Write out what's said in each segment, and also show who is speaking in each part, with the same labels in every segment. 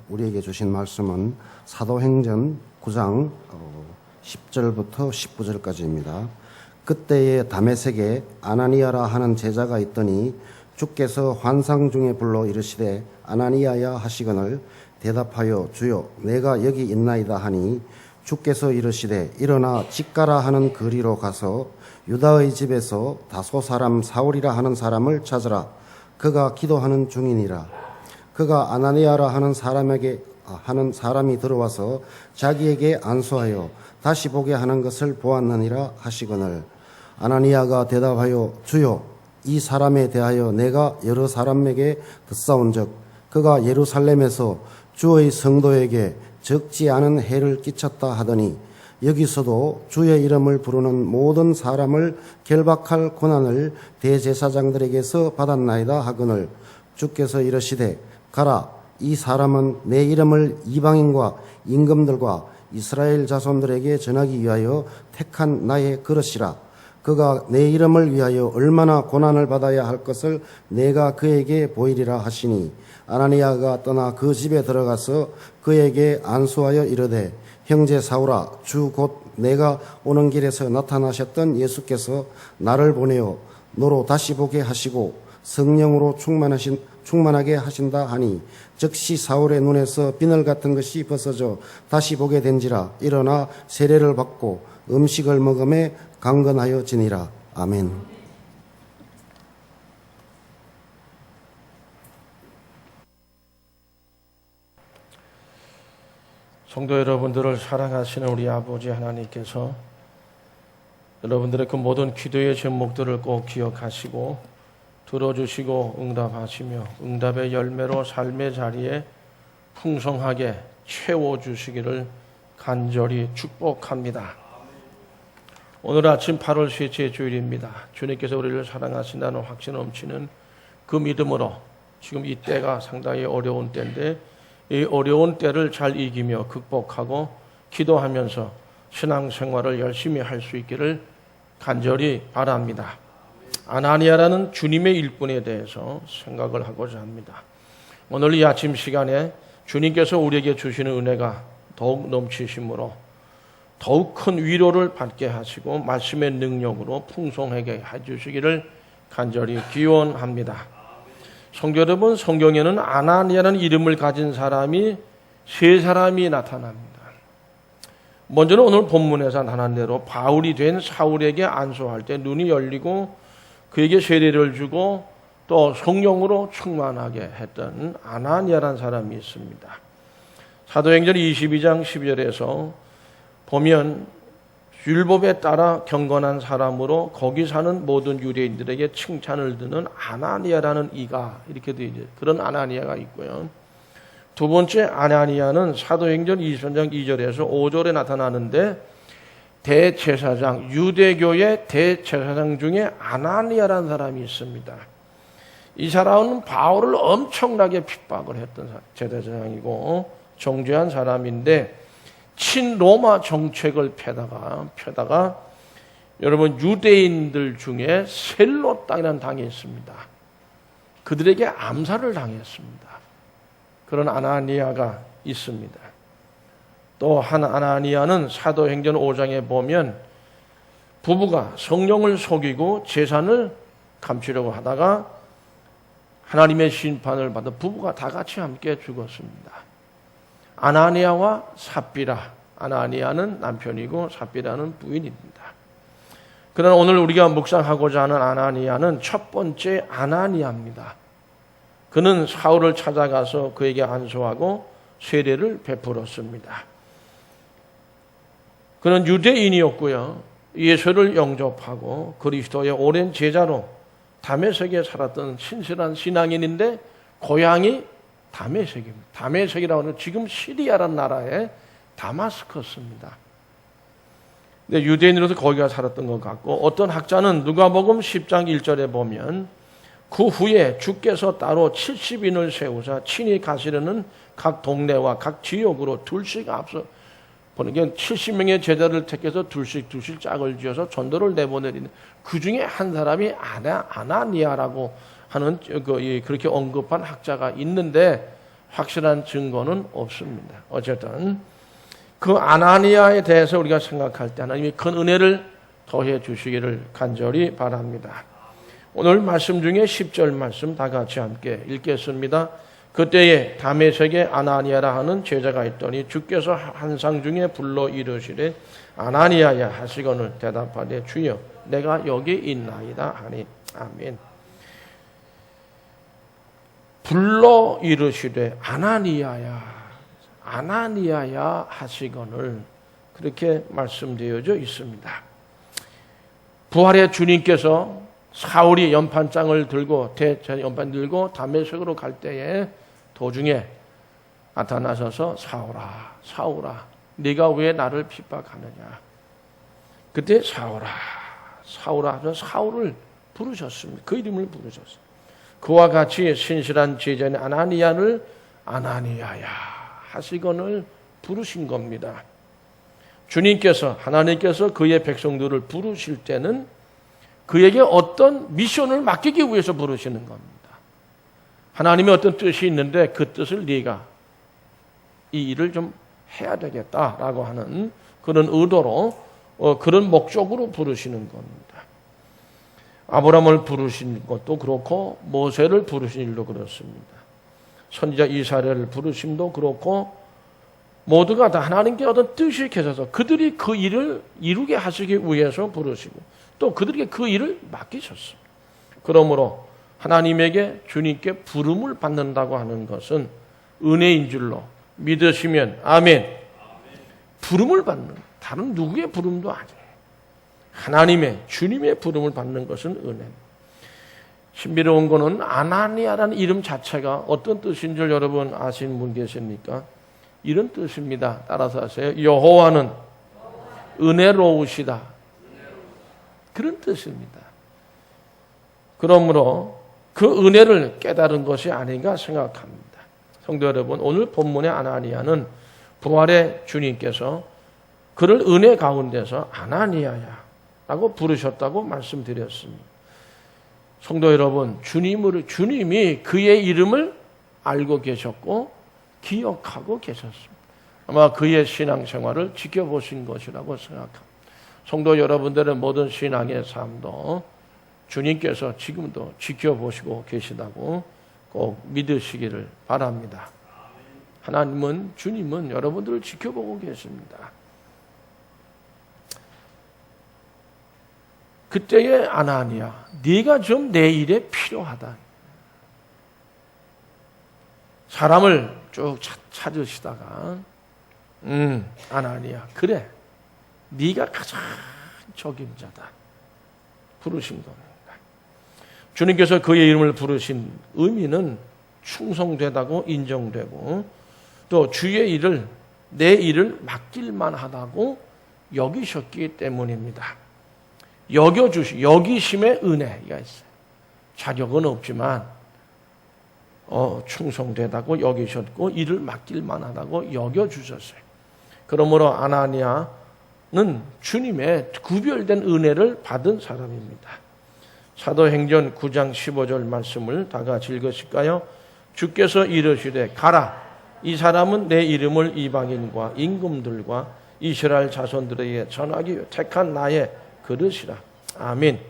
Speaker 1: 우리에게 주신 말씀은 사도행전 9장 10절부터 19절까지입니다. 그때에 다메섹에 아나니아라 하는 제자가 있더니 주께서 환상 중에 불러 이르시되 아나니아야 하시거늘 대답하여 주여 내가 여기 있나이다 하니 주께서 이르시되 일어나 직가라 하는 거리로 가서 유다의 집에서 다소 사람 사울이라 하는 사람을 찾으라. 그가 기도하는 중이니라. 그가 아나니아라 하는 사람이 들어와서 자기에게 안수하여 다시 보게 하는 것을 보았느니라 하시거늘 아나니아가 대답하여 주여 이 사람에 대하여 내가 여러 사람에게 듣사온즉 그가 예루살렘에서 주의 성도에게 적지 않은 해를 끼쳤다 하더니 여기서도 주의 이름을 부르는 모든 사람을 결박할 고난을 대제사장들에게서 받았나이다 하거늘 주께서 이르시되 가라 이 사람은 내 이름을 이방인과 임금들과 이스라엘 자손들에게 전하기 위하여 택한 나의 그릇이라. 그가 내 이름을 위하여 얼마나 고난을 받아야 할 것을 내가 그에게 보이리라 하시니 아나니아가 떠나 그 집에 들어가서 그에게 안수하여 이르되 형제 사울아 주 곧 내가 오는 길에서 나타나셨던 예수께서 나를 보내어 너로 다시 보게 하시고 성령으로 충만하게 하신다 하니 즉시 사울의 눈에서 비늘 같은 것이 벗어져 다시 보게 된지라. 일어나 세례를 받고 음식을 먹음에 강건하여 지니라. 아멘.
Speaker 2: 성도 여러분들을 사랑하시는 우리 아버지 하나님께서 여러분들의 그 모든 기도의 제목들을 꼭 기억하시고 들어주시고 응답하시며 응답의 열매로 삶의 자리에 풍성하게 채워주시기를 간절히 축복합니다. 오늘 아침 8월 셋째 주일입니다. 주님께서 우리를 사랑하신다는 확신 넘치는 그 믿음으로 지금 이 때가 상당히 어려운 때인데 이 어려운 때를 잘 이기며 극복하고 기도하면서 신앙생활을 열심히 할 수 있기를 간절히 바랍니다. 아나니아라는 주님의 일꾼에 대해서 생각을 하고자 합니다. 오늘 이 아침 시간에 주님께서 우리에게 주시는 은혜가 더욱 넘치심으로 더욱 큰 위로를 받게 하시고 말씀의 능력으로 풍성하게 해주시기를 간절히 기원합니다. 성도 여러분, 성경에는 아나니아라는 이름을 가진 사람이 세 사람이 나타납니다. 먼저는 오늘 본문에서 나타난 대로 바울이 된 사울에게 안수할 때 눈이 열리고 그에게 세례를 주고 또 성령으로 충만하게 했던 아나니아라는 사람이 있습니다. 사도행전 22장 12절에서 보면 율법에 따라 경건한 사람으로 거기 사는 모든 유대인들에게 칭찬을 듣는 아나니아라는 이가 이렇게 되어 있죠. 그런 아나니아가 있고요. 두 번째 아나니아는 사도행전 23장 2절에서 5절에 나타나는데 대제사장, 유대교의 대제사장 중에 아나니아라는 사람이 있습니다. 이 사람은 바울을 엄청나게 핍박을 했던 제사장이고 정죄한 사람인데 친로마 정책을 펴다가 여러분 유대인들 중에 셀로 땅이라는 당이 있습니다. 그들에게 암살을 당했습니다. 그런 아나니아가 있습니다. 또 한 아나니아는 사도행전 5장에 보면 부부가 성령을 속이고 재산을 감추려고 하다가 하나님의 심판을 받아 부부가 다 같이 함께 죽었습니다. 아나니아와 삽비라, 아나니아는 남편이고 삽비라는 부인입니다. 그러나 오늘 우리가 묵상하고자 하는 아나니아는 첫 번째 아나니아입니다. 그는 사울을 찾아가서 그에게 안수하고 세례를 베풀었습니다. 그는 유대인이었고요. 예수를 영접하고 그리스도의 오랜 제자로 다메섹에 살았던 신실한 신앙인인데 고향이 다메섹입니다. 다메섹이라고 하는 지금 시리아라는 나라의 다마스커스입니다. 근데 유대인으로서 거기가 살았던 것 같고 어떤 학자는 누가복음 10장 1절에 보면 그 후에 주께서 따로 70인을 세우사 친히 가시려는 각 동네와 각 지역으로 둘씩 앞서 보는 게 70명의 제자를 택해서 둘씩 짝을 지어서 전도를 내보내리는 그 중에 한 사람이 아나니아라고 하는 그렇게 언급한 학자가 있는데 확실한 증거는 없습니다. 어쨌든 그 아나니아에 대해서 우리가 생각할 때 하나님이 큰 은혜를 더해 주시기를 간절히 바랍니다. 오늘 말씀 중에 10절 말씀 다 같이 함께 읽겠습니다. 그때에 다메섹에 아나니아라 하는 제자가 있더니 주께서 환상 중에 불러 이르시되 아나니아야 하시거늘 대답하되 주여 내가 여기 있나이다 하니 아멘. 불러 이르시되 아나니아야 하시거늘 그렇게 말씀되어져 있습니다. 부활의 주님께서 사울이 연판장을 들고 연판 들고 다메섹으로 갈 때에 도중에 나타나셔서 사울아 네가 왜 나를 핍박하느냐. 그때 사울아 하셔서 사울을 부르셨습니다. 그 이름을 부르셨어요. 그와 같이 신실한 제자인 아나니아를 아나니아야 하시거늘 부르신 겁니다. 하나님께서 그의 백성들을 부르실 때는 그에게 어떤 미션을 맡기기 위해서 부르시는 겁니다. 하나님의 어떤 뜻이 있는데 그 뜻을 네가 이 일을 좀 해야 되겠다라고 하는 그런 의도로 그런 목적으로 부르시는 겁니다. 아브라함을 부르신 것도 그렇고 모세를 부르신 일도 그렇습니다. 선지자 이사야를 부르심도 그렇고 모두가 다 하나님께 어떤 뜻이 계셔서 그들이 그 일을 이루게 하시기 위해서 부르시고 또 그들에게 그 일을 맡기셨습니다. 그러므로 하나님에게 주님께 부름을 받는다고 하는 것은 은혜인 줄로 믿으시면 아멘. 부름을 받는 다른 누구의 부름도 아니에요. 하나님의 주님의 부름을 받는 것은 은혜입니다. 신비로운 거는 아나니아라는 이름 자체가 어떤 뜻인 줄 여러분 아시는 분 계십니까? 이런 뜻입니다. 따라서 하세요. 여호와는 은혜로우시다. 그런 뜻입니다. 그러므로 그 은혜를 깨달은 것이 아닌가 생각합니다. 성도 여러분, 오늘 본문의 아나니아는 부활의 주님께서 그를 은혜 가운데서 아나니아야 라고 부르셨다고 말씀드렸습니다. 성도 여러분, 주님이 그의 이름을 알고 계셨고 기억하고 계셨습니다. 아마 그의 신앙생활을 지켜보신 것이라고 생각합니다. 성도 여러분들의 모든 신앙의 삶도 주님께서 지금도 지켜보시고 계시다고 꼭 믿으시기를 바랍니다. 주님은 여러분들을 지켜보고 계십니다. 그때의 아나니아, 네가 좀 내 일에 필요하다. 사람을 쭉 찾으시다가 아나니아, 그래, 네가 가장 적임자다. 부르신 겁니다. 주님께서 그의 이름을 부르신 의미는 충성되다고 인정되고 또 주의 일을 내 일을 맡길만 하다고 여기셨기 때문입니다. 여기심의 은혜가 있어요. 자격은 없지만 충성되다고 여기셨고 일을 맡길만 하다고 여겨주셨어요. 그러므로 아나니아는 주님의 구별된 은혜를 받은 사람입니다. 사도행전 9장 15절 말씀을 다 같이 읽으실까요? 주께서 이르시되 가라. 이 사람은 내 이름을 이방인과 임금들과 이스라엘 자손들에게 전하기 위해 택한 나의 그릇이라. 아멘.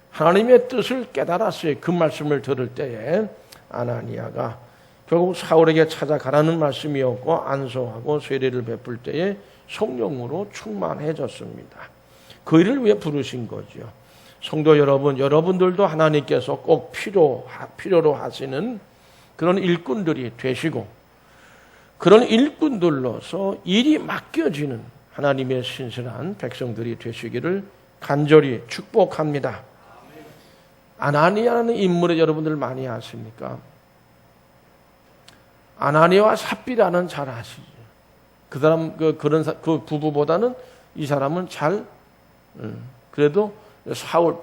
Speaker 2: 하나님의 뜻을 깨달았어요. 그 말씀을 들을 때에 아나니아가 결국 사울에게 찾아가라는 말씀이었고 안수하고 세례를 베풀 때에 성령으로 충만해졌습니다. 그 일을 위해 부르신 거죠. 성도 여러분, 여러분들도 하나님께서 꼭 필요로 하시는 그런 일꾼들이 되시고 그런 일꾼들로서 일이 맡겨지는 하나님의 신실한 백성들이 되시기를 간절히 축복합니다. 아나니아라는 인물을 여러분들 많이 아십니까? 아나니아와 삽비라는 잘 아시죠? 그 사람 그 부부보다는 이 사람은 그래도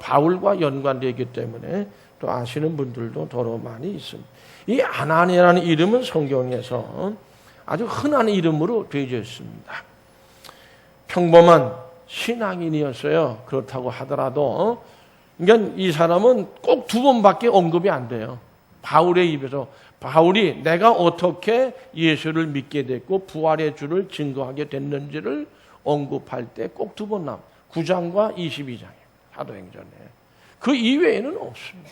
Speaker 2: 바울과 연관되어 있기 때문에 또 아시는 분들도 더러 많이 있습니다. 이 아나니아라는 이름은 성경에서 아주 흔한 이름으로 되어져 있습니다. 평범한 신앙인이었어요. 그렇다고 하더라도 그러니까 이 사람은 꼭 2번밖에 언급이 안 돼요. 바울의 입에서 바울이 내가 어떻게 예수를 믿게 됐고 부활의 주를 증거하게 됐는지를 언급할 때 꼭 두 번 나옵니다. 9장과 22장에 사도행전에. 그 이외에는 없습니다.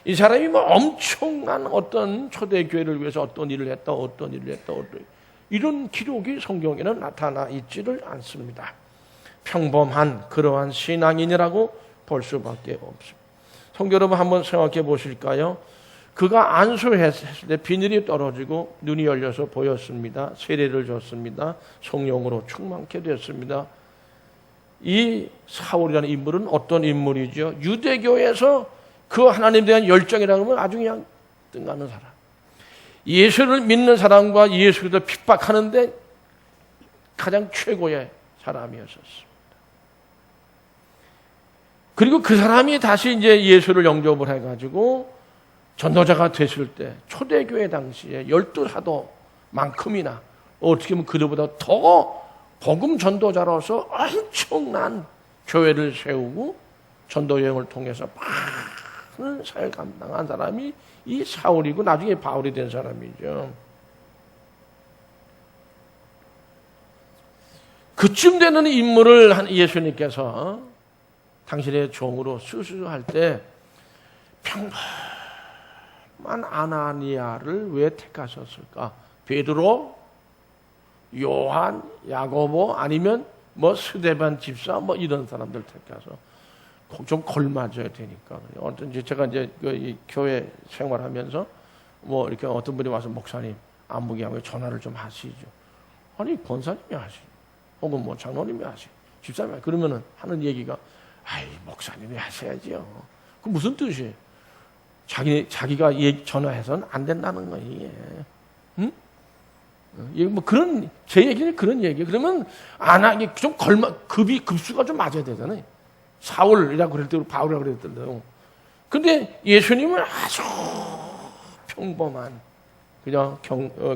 Speaker 2: 이 사람이 뭐 엄청난 어떤 초대교회를 위해서 어떤 일을 했다, 이런 기록이 성경에는 나타나 있지를 않습니다. 평범한 그러한 신앙인이라고 볼 수밖에 없습니다. 성도 여러분 한번 생각해 보실까요? 그가 안수했을 때 비늘이 떨어지고 눈이 열려서 보였습니다. 세례를 줬습니다. 성령으로 충만케 됐습니다. 이 사울이라는 인물은 어떤 인물이죠? 유대교에서 그 하나님에 대한 열정이라고 하면 아주 그냥 뜬가는 사람. 예수를 믿는 사람과 예수를 핍박하는데 가장 최고의 사람이었었습니다. 그리고 그 사람이 다시 이제 예수를 영접을 해가지고 전도자가 됐을 때 초대교회 당시에 12사도만큼이나 어떻게 보면 그들보다 더 복음 전도자로서 엄청난 교회를 세우고 전도 여행을 통해서 많은 사역을 감당한 사람이 이 사울이고 나중에 바울이 된 사람이죠. 그쯤 되는 인물을 예수님께서 당신의 종으로 수수할 때 평범한 아나니아를 왜 택하셨을까? 베드로, 요한, 야고보 아니면 뭐 스데반 집사 뭐 이런 사람들 택해서 좀 걸맞아야 되니까. 어떤 제가 이제 이 교회 생활하면서 뭐 이렇게 어떤 분이 와서 목사님 안목이하고 전화를 좀 하시죠. 아니 권사님이 하시죠. 혹은 뭐 장로님이 하시죠. 집사님이 그러면은 하는 얘기가 아이 목사님이 하셔야지요. 그 무슨 뜻이에요? 자기가 전화해서는 안 된다는 거예요. 이게. 응? 이게 뭐 그런 제 얘기는 그런 얘기예요. 그러면 안 하게 좀 급수가 좀 맞아야 되잖아요. 사울이라고 그럴 때도 바울이라고 그랬던데요. 근데 예수님은 아주 평범한 그냥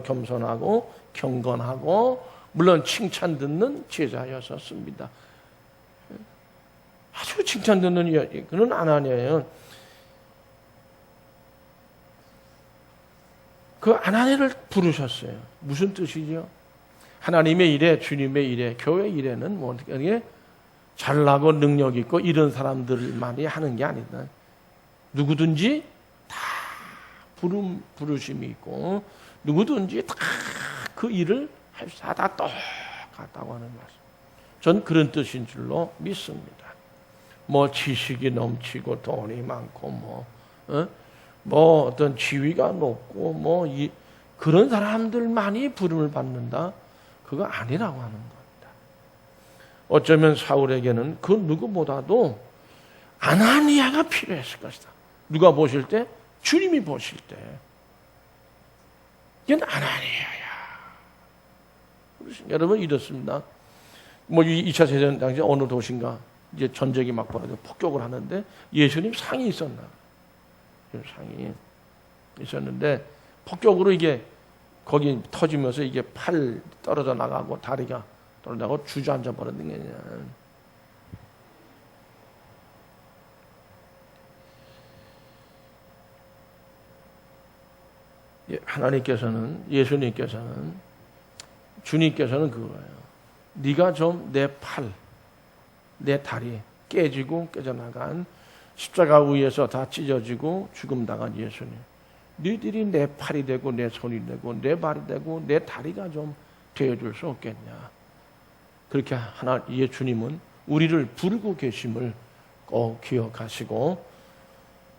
Speaker 2: 겸손하고 경건하고 물론 칭찬 듣는 제자였었습니다. 아주 칭찬 듣는 그런 아나니아예요. 그 아나니아를 부르셨어요. 무슨 뜻이죠? 하나님의 일에, 주님의 일에, 교회 일에는 뭐 어떻게 잘나고 능력 있고 이런 사람들만이 하는 게 아니다. 누구든지 다 부르심이 있고 누구든지 다 그 일을 할 수 다 똑같다고 하는 말씀. 전 그런 뜻인 줄로 믿습니다. 뭐 지식이 넘치고 돈이 많고 뭐 어떤 지위가 높고 뭐 그런 사람들만이 부름을 받는다. 그거 아니라고 하는 겁니다. 어쩌면 사울에게는 그 누구보다도 아나니아가 필요했을 것이다. 누가 보실 때? 주님이 보실 때. 이건 아나니아야. 여러분 이렇습니다. 뭐 2차 세전 당시 어느 도시인가 이제 전쟁이 막 벌어져 폭격을 하는데 예수님 상이 있었나? 상이 있었는데 폭격으로 이게 거기 터지면서 이게 팔 떨어져 나가고 다리가 떨어져 나가고 주저앉아 버렸는 게 아니야. 하나님께서는 예수님께서는 주님께서는 그거예요. 네가 좀 내 팔, 내 다리 깨지고 깨져나간 십자가 위에서 다 찢어지고 죽음 당한 예수님. 너희들이 내 팔이 되고 내 손이 되고 내 발이 되고 내 다리가 좀 되어줄 수 없겠냐. 그렇게 주님은 우리를 부르고 계심을 꼭 기억하시고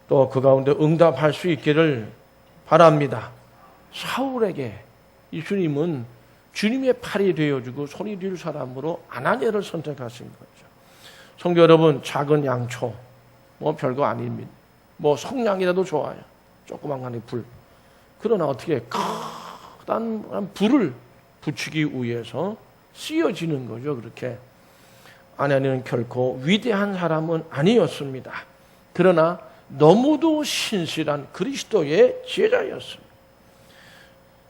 Speaker 2: 또 그 가운데 응답할 수 있기를 바랍니다. 사울에게 이 주님은 주님의 팔이 되어주고 손이 될 사람으로 아나니아를 선택하신 거죠. 성도 여러분, 작은 양초 뭐 별거 아닙니다. 뭐 성냥이라도 좋아요. 조그만 간의 불. 그러나 어떻게 큰 불을 붙이기 위해서 쓰여지는 거죠. 그렇게 아나니아는 결코 위대한 사람은 아니었습니다. 그러나 너무도 신실한 그리스도의 제자였습니다.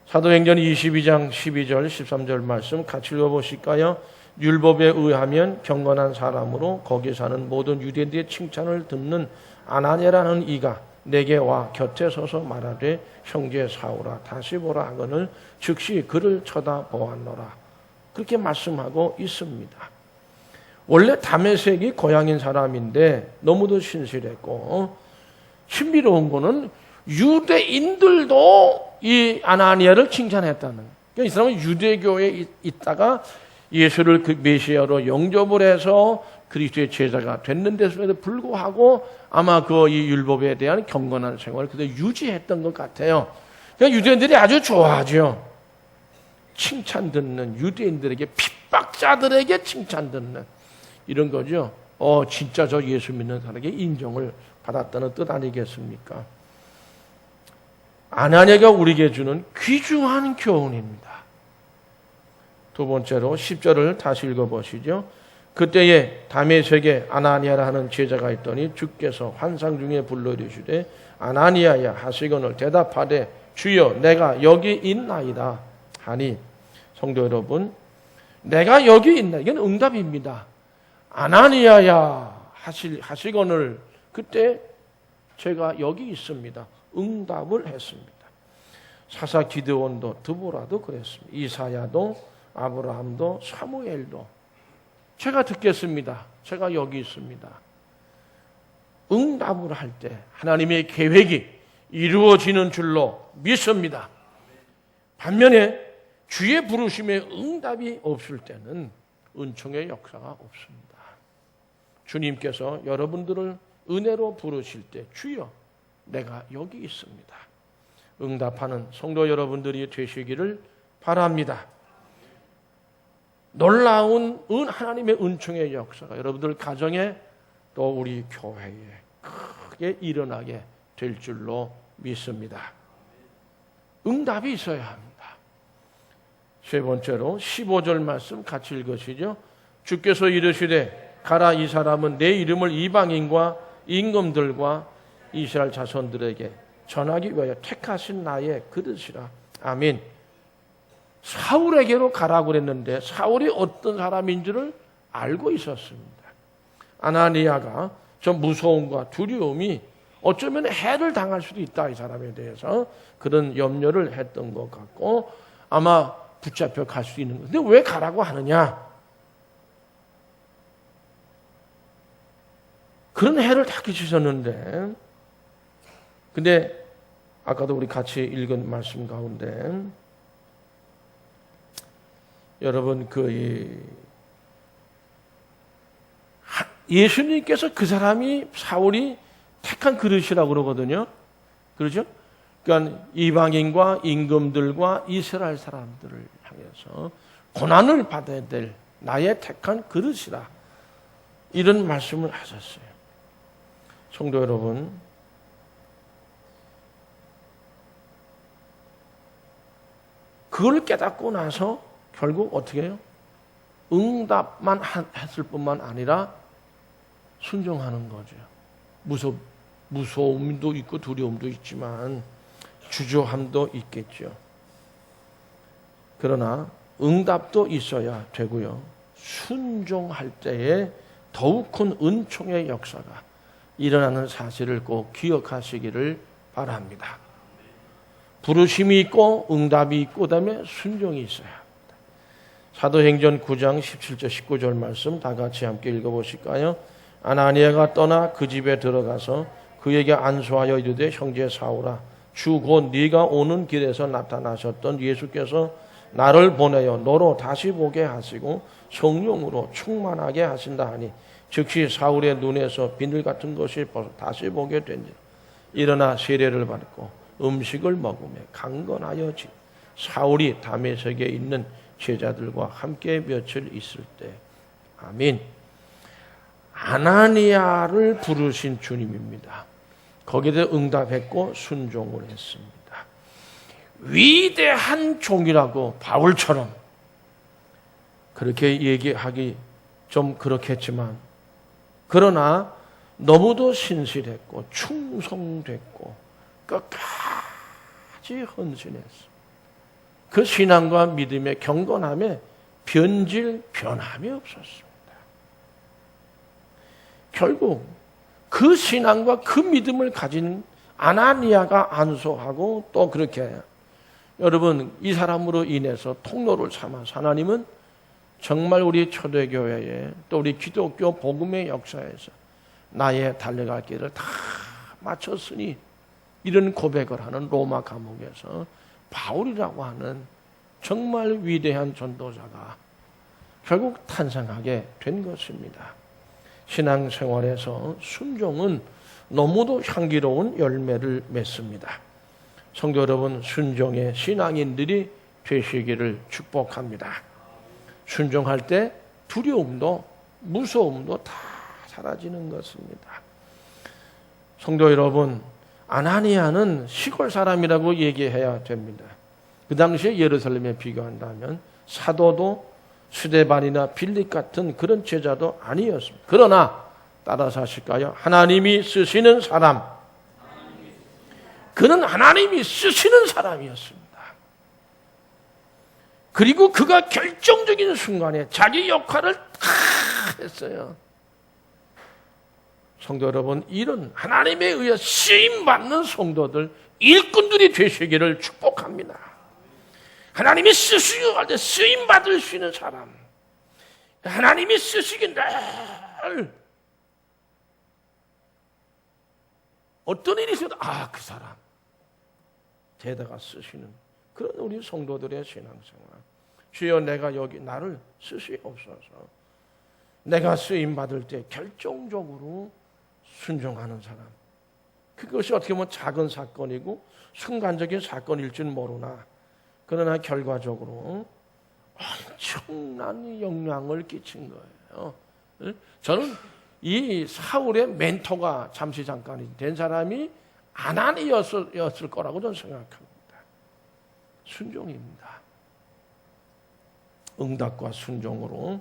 Speaker 2: 사도행전 22장 12절 13절 말씀 같이 읽어보실까요? 율법에 의하면 경건한 사람으로 거기 사는 모든 유대인들의 칭찬을 듣는 아나니아라는 이가 내게 와 곁에 서서 말하되 형제 사울아 다시 보라 하거늘 즉시 그를 쳐다보았노라. 그렇게 말씀하고 있습니다. 원래 다메섹이 고향인 사람인데 너무도 신실했고 신비로운 거는 유대인들도 이 아나니아를 칭찬했다는 거예요. 그러니까 이 사람은 유대교에 있다가 예수를 그 메시아로 영접을 해서 그리스도의 제자가 됐는데도 불구하고 아마 그 이 율법에 대한 경건한 생활을 그대로 유지했던 것 같아요. 그러니까 유대인들이 아주 좋아하죠. 칭찬 듣는 유대인들에게 핍박자들에게 칭찬 듣는 이런 거죠. 진짜 저 예수 믿는 사람에게 인정을 받았다는 뜻 아니겠습니까? 아나니아가 우리에게 주는 귀중한 교훈입니다. 두 번째로 10절을 다시 읽어보시죠. 그때에 다메섹에 아나니아라 하는 제자가 있더니 주께서 환상 중에 불러 이르시되 아나니아야 하시거늘 대답하되 주여 내가 여기 있나이다 하니, 성도 여러분, 내가 여기 있나, 이건 응답입니다. 아나니아야 하시거늘 그때 제가 여기 있습니다. 응답을 했습니다. 사사 기드온도 드보라도 그랬습니다. 이사야도 아브라함도 사무엘도 제가 듣겠습니다. 제가 여기 있습니다. 응답을 할 때 하나님의 계획이 이루어지는 줄로 믿습니다. 반면에 주의 부르심에 응답이 없을 때는 은총의 역사가 없습니다. 주님께서 여러분들을 은혜로 부르실 때 주여 내가 여기 있습니다. 응답하는 성도 여러분들이 되시기를 바랍니다. 놀라운 하나님의 은총의 역사가 여러분들 가정에 또 우리 교회에 크게 일어나게 될 줄로 믿습니다. 응답이 있어야 합니다. 세 번째로 15절 말씀 같이 읽으시죠. 주께서 이르시되 가라, 이 사람은 내 이름을 이방인과 임금들과 이스라엘 자손들에게 전하기 위하여 택하신 나의 그릇이라. 아멘. 사울에게로 가라고 그랬는데 사울이 어떤 사람인 줄을 알고 있었습니다. 아나니아가 저 무서움과 두려움이 어쩌면 해를 당할 수도 있다, 이 사람에 대해서 그런 염려를 했던 것 같고 아마 붙잡혀 갈 수 있는 건데 왜 가라고 하느냐? 그런 해를 다 끼치셨는데, 근데 아까도 우리 같이 읽은 말씀 가운데 여러분 예수님께서 그 사람이 사울이 택한 그릇이라고 그러거든요. 그렇죠? 그러니까 이방인과 임금들과 이스라엘 사람들을 향해서 고난을 받아야 될 나의 택한 그릇이라, 이런 말씀을 하셨어요. 성도 여러분, 그걸 깨닫고 나서 결국 어떻게 해요? 응답만 했을 뿐만 아니라 순종하는 거죠. 무서움도 있고 두려움도 있지만 주저함도 있겠죠. 그러나 응답도 있어야 되고요. 순종할 때에 더욱 큰 은총의 역사가 일어나는 사실을 꼭 기억하시기를 바랍니다. 부르심이 있고 응답이 있고 그다음에 순종이 있어야 합니다. 사도행전 9장 17절 19절 말씀 다 같이 함께 읽어보실까요? 아나니아가 떠나 그 집에 들어가서 그에게 안수하여 이르되 형제 사울아, 주 곧 네가 오는 길에서 나타나셨던 예수께서 나를 보내어 너로 다시 보게 하시고 성령으로 충만하게 하신다 하니, 즉시 사울의 눈에서 비늘 같은 것이 다시 보게 된지라. 일어나 세례를 받고 음식을 먹으며 강건하여지. 사울이 다메섹에 있는 제자들과 함께 며칠 있을 때, 아멘. 아나니아를 부르신 주님입니다. 거기에 대해 응답했고 순종을 했습니다. 위대한 종이라고 바울처럼 그렇게 얘기하기 좀 그렇겠지만, 그러나 너무도 신실했고 충성됐고 끝까지 헌신했습니다. 그 신앙과 믿음의 경건함에 변함이 없었습니다. 결국 그 신앙과 그 믿음을 가진 아나니아가 안수하고 또 그렇게 여러분 이 사람으로 인해서 통로를 삼아서 하나님은 정말 우리 초대교회에 또 우리 기독교 복음의 역사에서 나의 달려갈 길을 다 마쳤으니 이런 고백을 하는 로마 감옥에서 바울이라고 하는 정말 위대한 전도자가 결국 탄생하게 된 것입니다. 신앙생활에서 순종은 너무도 향기로운 열매를 맺습니다. 성도 여러분, 순종의 신앙인들이 되시기를 축복합니다. 순종할 때 두려움도 무서움도 다 사라지는 것입니다. 성도 여러분, 아나니아는 시골 사람이라고 얘기해야 됩니다. 그 당시에 예루살렘에 비교한다면 사도도 스데반이나 빌립 같은 그런 제자도 아니었습니다. 그러나 따라서 하실까요? 하나님이 쓰시는 사람, 그는 하나님이 쓰시는 사람이었습니다. 그리고 그가 결정적인 순간에 자기 역할을 다 했어요. 성도 여러분, 이런 하나님에 의해 쓰임받는 성도들, 일꾼들이 되시기를 축복합니다. 하나님이 쓰시고 할 때 쓰임받을 수 있는 사람, 하나님이 쓰시기 늘 어떤 일이 있어도 그 사람 대다가 쓰시는 그런 우리 성도들의 신앙생활. 주여 내가 여기 나를 쓰시옵소서. 내가 쓰임받을 때 결정적으로 순종하는 사람. 그것이 어떻게 보면 작은 사건이고 순간적인 사건일지는 모르나 그러나 결과적으로 엄청난 영향을 끼친 거예요. 저는 이 사울의 멘토가 잠깐 된 사람이 아나니아였을 거라고 저는 생각합니다. 순종입니다. 응답과 순종으로.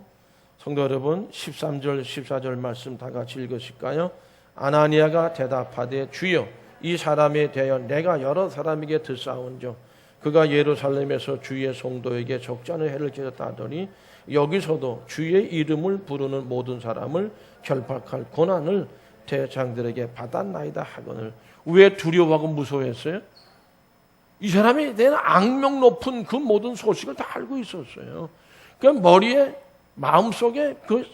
Speaker 2: 성도 여러분, 13절 14절 말씀 다 같이 읽으실까요? 아나니아가 대답하되 주여 이 사람에 대하여 내가 여러 사람에게 듣사온즉 그가 예루살렘에서 주의 성도에게 적잖은 해를 끼쳤다 하더니 여기서도 주의 이름을 부르는 모든 사람을 결박할 고난을 대장들에게 받았나이다 하거늘. 왜 두려워하고 무서워했어요? 이 사람에 대한 악명 높은 그 모든 소식을 다 알고 있었어요. 그 머리에 마음속에 그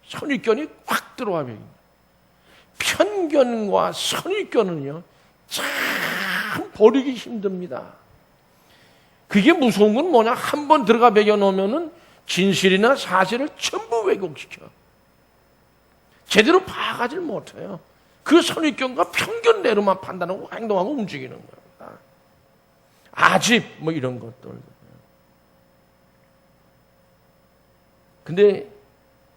Speaker 2: 선입견이 확 들어와 버립니다. 편견과 선입견은요 참 버리기 힘듭니다. 그게 무서운 건 뭐냐? 한번 들어가 배겨 놓으면은 진실이나 사실을 전부 왜곡시켜. 제대로 파악하지 못해요. 그 선입견과 편견대로만 판단하고 행동하고 움직이는 겁니다. 아집 뭐 이런 것들. 근데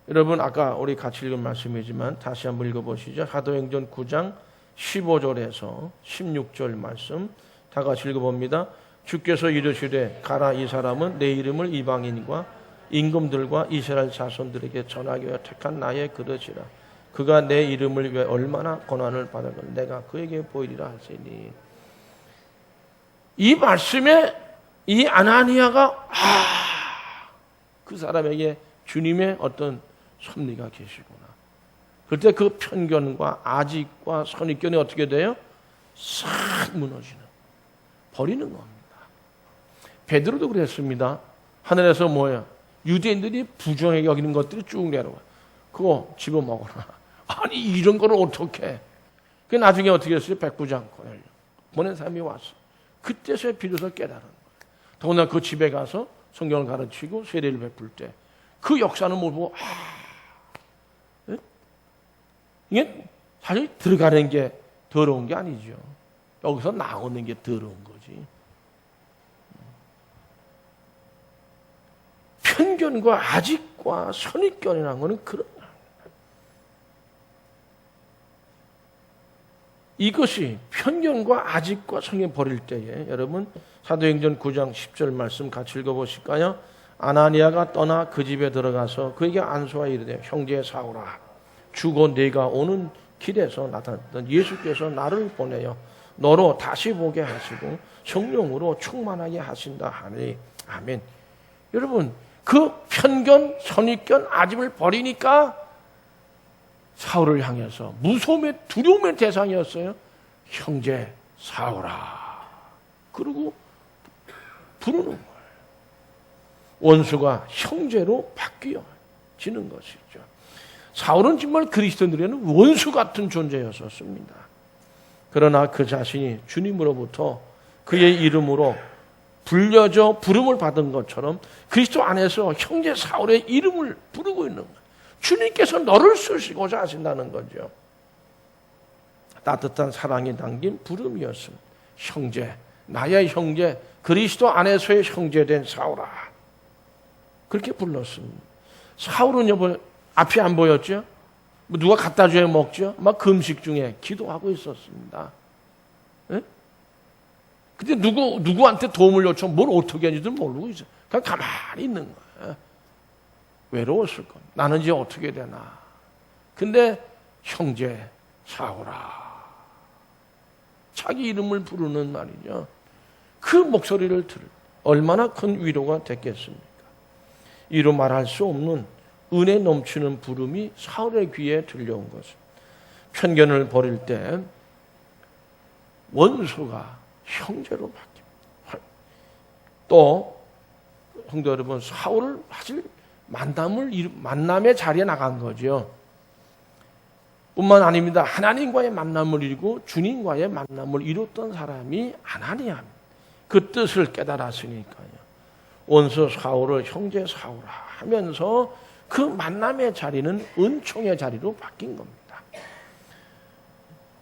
Speaker 2: 여러분 아까 우리 같이 읽은 말씀이지만 다시 한번 읽어보시죠. 사도행전 9장 15절에서 16절 말씀 다 같이 읽어봅니다. 주께서 이르시되 가라 이 사람은 내 이름을 이방인과 임금들과 이스라엘 자손들에게 전하기 위하여 택한 나의 그릇이라. 그가 내 이름을 위해 얼마나 고난을 받았건 내가 그에게 보이리라 하시니. 이 말씀에 이 아나니아가 그 사람에게 주님의 어떤 섭리가 계시구나. 그때 그 편견과 아직과 선입견이 어떻게 돼요? 싹 무너지는, 버리는 겁니다. 베드로도 그랬습니다. 하늘에서 뭐야? 유대인들이 부정하게 여기는 것들이 쭉 내려와. 그거 집어먹어라. 아니 이런 거를 어떻게? 그 나중에 어떻게 했어요? 백부장 보낸 사람이 왔어. 그때서야 비로소 깨달은 거예요. 더구나 그 집에 가서 성경을 가르치고 세례를 베풀 때 그 역사는 뭘 보고 이게 사실 들어가는 게 더러운 게 아니죠. 여기서 나오는 게 더러운 거지. 편견과 아직과 선입견이라는 거는 그런 이것이 편견과 아직과 선입견 버릴 때에 여러분 사도행전 9장 10절 말씀 같이 읽어보실까요? 아나니아가 떠나 그 집에 들어가서 그에게 안수하여 이르되 형제 사울아 주고 네가 오는 길에서 나타났던 예수께서 나를 보내어 너로 다시 보게 하시고 성령으로 충만하게 하신다 하니 아멘. 여러분 그 편견, 선입견, 아집을 버리니까 사울을 향해서 무서움의 두려움의 대상이었어요. 형제 사오라. 그리고 부르는 거예요. 원수가 형제로 바뀌어지는 것이죠. 사울은 정말 그리스도인들에게는 원수 같은 존재였었습니다. 그러나 그 자신이 주님으로부터 그의 이름으로 불려져 부름을 받은 것처럼 그리스도 안에서 형제 사울의 이름을 부르고 있는 거예요. 주님께서 너를 쓰시고자 하신다는 거죠. 따뜻한 사랑이 담긴 부름이었습니다. 형제, 나의 형제, 그리스도 안에서의 형제된 사울아. 그렇게 불렀습니다. 사울은 여보 앞이 안 보였죠? 누가 갖다 줘야 먹죠? 막 금식 중에 기도하고 있었습니다. 예? 근데 누구한테 도움을 요청, 뭘 어떻게 하는지도 모르고 있어요. 그냥 가만히 있는 거예요. 외로웠을 겁니다. 나는 이제 어떻게 되나. 근데 형제 사오라. 자기 이름을 부르는 말이죠. 그 목소리를 들을 얼마나 큰 위로가 됐겠습니까? 이루 말할 수 없는 은혜 넘치는 부름이 사울의 귀에 들려온 것입니다. 편견을 버릴 때 원수가 형제로 바뀝니다. 또 성도 여러분, 사울을 사실 만남의 자리에 나간 거죠. 뿐만 아닙니다. 하나님과의 만남을 이루고 주님과의 만남을 이뤘던 사람이 아나니아입니다. 그 뜻을 깨달았으니까요. 원수 사울을 형제 사울아 하면서 그 만남의 자리는 은총의 자리로 바뀐 겁니다.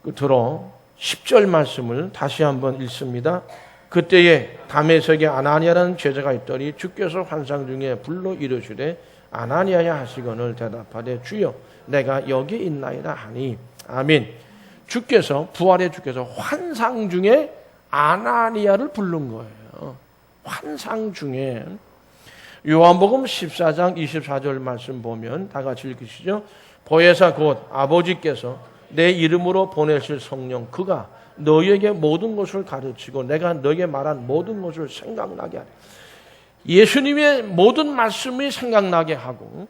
Speaker 2: 끝으로 10절 말씀을 다시 한번 읽습니다. 그때에 다메섹에 아나니아라는 제자가 있더니 주께서 환상 중에 불러 이르시되 아나니아야 하시거늘 대답하되 주여 내가 여기 있나이다 하니 아멘. 주께서 부활의 주께서 환상 중에 아나니아를 부른 거예요. 환상 중에. 요한복음 14장 24절 말씀 보면 다 같이 읽으시죠. 보혜사 곧 아버지께서 내 이름으로 보내실 성령 그가 너희에게 모든 것을 가르치고 내가 너희에게 말한 모든 것을 생각나게 하리. 예수님의 모든 말씀이 생각나게 하고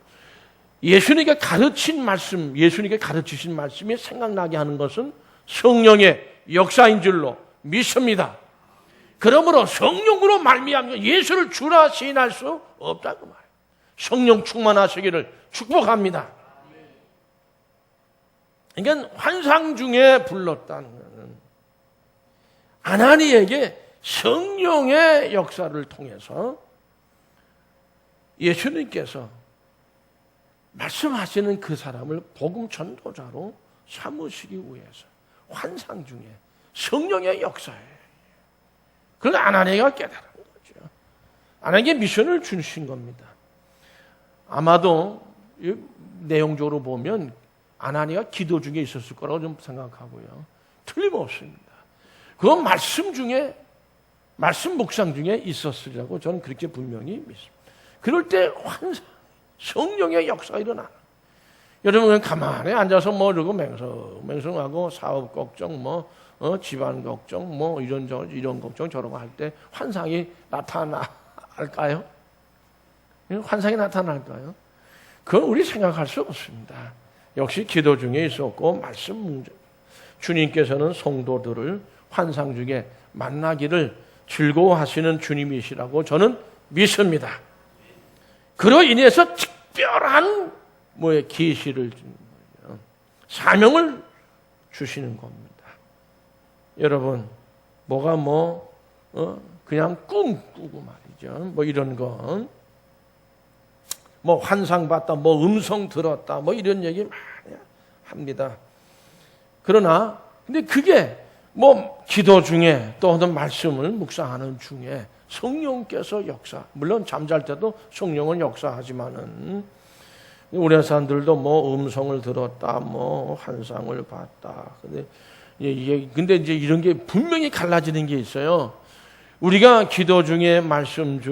Speaker 2: 예수님께 가르친 말씀, 예수님께 가르치신 말씀이 생각나게 하는 것은 성령의 역사인 줄로 믿습니다. 그러므로 성령으로 말미암아 예수를 주라 시인할 수 없다고 말해요. 성령 충만하시기를 축복합니다. 그러니까 환상 중에 불렀다는 것은 아나니에게 성령의 역사를 통해서 예수님께서 말씀하시는 그 사람을 복음 전도자로 삼으시기 위해서 환상 중에 성령의 역사예요. 그걸 아나니아가 깨달은 거죠. 아나니아에게 미션을 주신 겁니다. 아마도 내용적으로 보면 아나니아가 기도 중에 있었을 거라고 좀 생각하고요. 틀림없습니다. 그건 말씀 중에, 말씀 묵상 중에 있었으리라고 저는 그렇게 분명히 믿습니다. 그럴 때 환상, 성령의 역사가 일어나는. 여러분 가만히 앉아서 뭐 이러고 맹성하고 사업 걱정, 집안 걱정, 이런 걱정 저런 거 할 때 환상이 나타날까요? 환상이 나타날까요? 그건 우리 생각할 수 없습니다. 역시 기도 중에 있었고 말씀 문제. 주님께서는 성도들을 환상 중에 만나기를 즐거워하시는 주님이시라고 저는 믿습니다. 그로 인해서 특별한 계시를 주는 거예요. 사명을 주시는 겁니다. 여러분, 뭐가 그냥 꿈 꾸고 말이죠. 이런 거. 환상 봤다, 음성 들었다, 이런 얘기 많이 합니다. 그러나, 근데 그게 기도 중에 또 어떤 말씀을 묵상하는 중에 성령께서 역사, 물론 잠잘 때도 성령은 역사하지만은 우리 사람들도 음성을 들었다, 환상을 봤다. 근데 이제 이런 게 분명히 갈라지는 게 있어요. 우리가 기도 중에 말씀을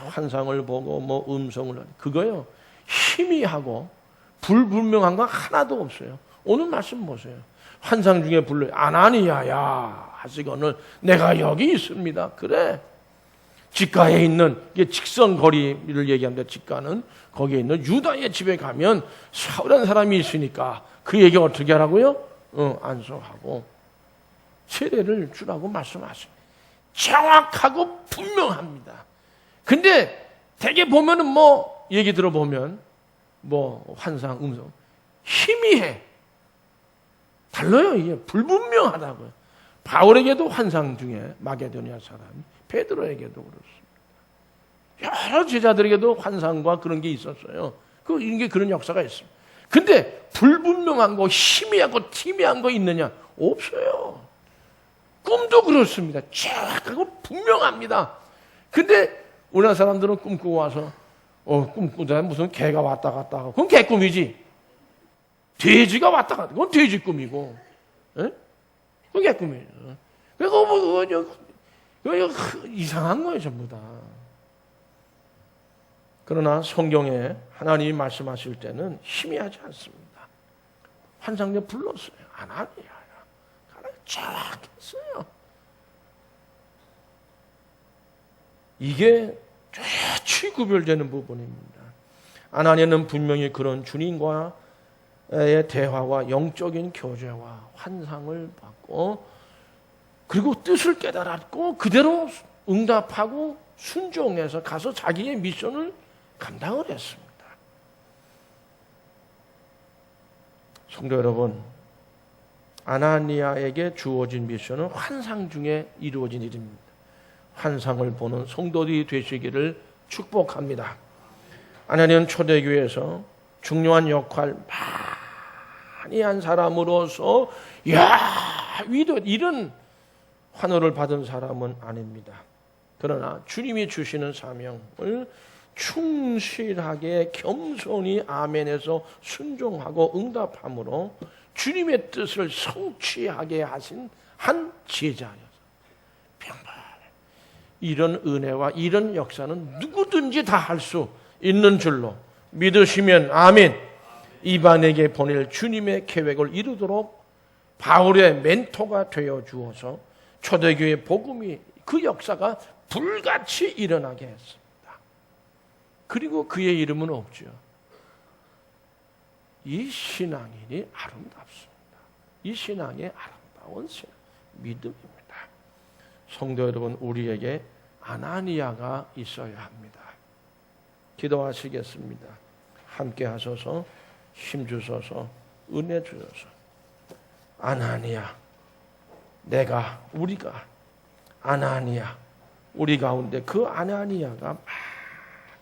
Speaker 2: 환상을 보고 음성을 그거요 희미하고 불분명한 거 하나도 없어요. 오늘 말씀 보세요. 환상 중에 불러요. 아나니아야 하시거늘 내가 여기 있습니다. 그래. 직가에 있는 직선 거리를 얘기합니다. 직가는 거기에 있는 유다의 집에 가면 사울이라는 사람이 있으니까 그 얘기 어떻게 하라고요? 안수하고 세례를 주라고 말씀하세요. 정확하고 분명합니다. 근데 대개 보면은 뭐 얘기 들어보면 뭐 환상, 음성 희미해. 달라요. 이게 불분명하다고요. 바울에게도 환상 중에 마게도니아 사람이, 베드로에게도 그렇습니다. 여러 제자들에게도 환상과 그런 게 있었어요. 이게 그런 역사가 있습니다. 근데 불분명한 거, 희미하고 티미한 거 있느냐? 없어요. 꿈도 그렇습니다. 정확하고 분명합니다. 근데 우리나라 사람들은 꿈꾸고 와서 꿈꾸다 무슨 개가 왔다 갔다 하고 그건 개꿈이지. 돼지가 왔다 갔다 그건 돼지 꿈이고, 에? 그건 개꿈이에요. 그거 이상한 거예요, 전부 다. 그러나 성경에 하나님이 말씀하실 때는 희미하지 않습니다. 환상대 불렀어요. 아나니아야. 쫙 했어요. 이게 최치 구별되는 부분입니다. 아나니아는 분명히 그런 주님과의 대화와 영적인 교제와 환상을 받고 그리고 뜻을 깨달았고 그대로 응답하고 순종해서 가서 자기의 미션을 감당을 했습니다. 성도 여러분, 아나니아에게 주어진 미션은 환상 중에 이루어진 일입니다. 환상을 보는 성도들이 되시기를 축복합니다. 아나니아는 초대교회에서 중요한 역할 많이 한 사람으로서 이런 환호를 받은 사람은 아닙니다. 그러나 주님이 주시는 사명을 충실하게 겸손히 아멘에서 순종하고 응답함으로 주님의 뜻을 성취하게 하신 한 제자였어요. 평범. 이런 은혜와 이런 역사는 누구든지 다 할 수 있는 줄로 믿으시면 아멘. 이반에게 보낼 주님의 계획을 이루도록 바울의 멘토가 되어 주어서 초대교회 복음이 그 역사가 불같이 일어나게 했습니다. 그리고 그의 이름은 없죠. 이 신앙인이 아름답습니다. 이 신앙의 아름다운 신앙, 믿음입니다. 성도 여러분, 우리에게 아나니아가 있어야 합니다. 기도하시겠습니다. 함께 하셔서 힘 주셔서 은혜 주셔서 아나니아, 우리가 아나니아, 우리 가운데 그 아나니아가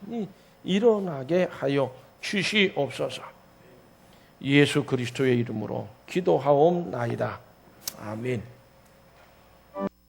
Speaker 2: 많이 일어나게 하여 주시옵소서. 예수 그리스도의 이름으로 기도하옵나이다. 아멘.